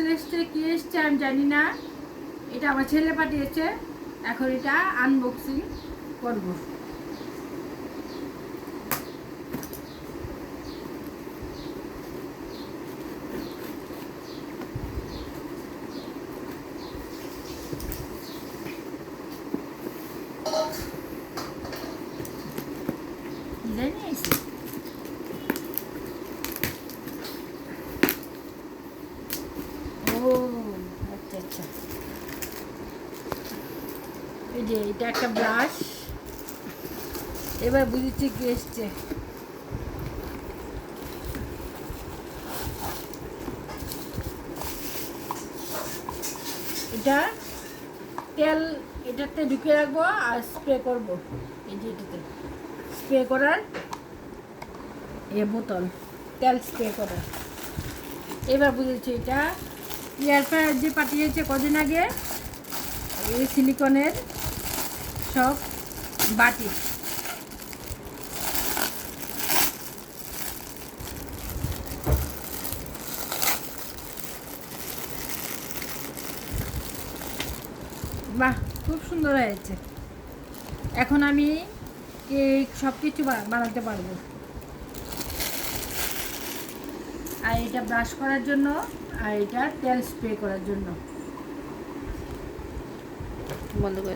Parcel এসছে, কি এসছে আমি জানি না। এটা আমার ছেলে পাঠিয়েছে। এখন এটা আনবক্সিং করব। ও আচ্ছা আচ্ছা, এই যে এটা একটা ব্রাশ। এবার বুঝেছি কি এসছে। এটা তেল এটাতে ঢুকে রাখবো আর স্প্রে করব। এই যে এটাতে স্প্রে করার বোতল, তেল স্প্রে করার। এবার বুঝেছি এটা এয়ার ফ্রায়ার যে পাঠিয়েছে কদিন আগে, এই সিলিকনের সব বাটি। বাহ, খুব সুন্দর হয়েছে। এখন আমি কেক সব কিছু বানাতে পারবো। আর এটা ব্রাশ করার জন্য, আর এটা তেল স্প্রে করার জন্য। বন্ধ করে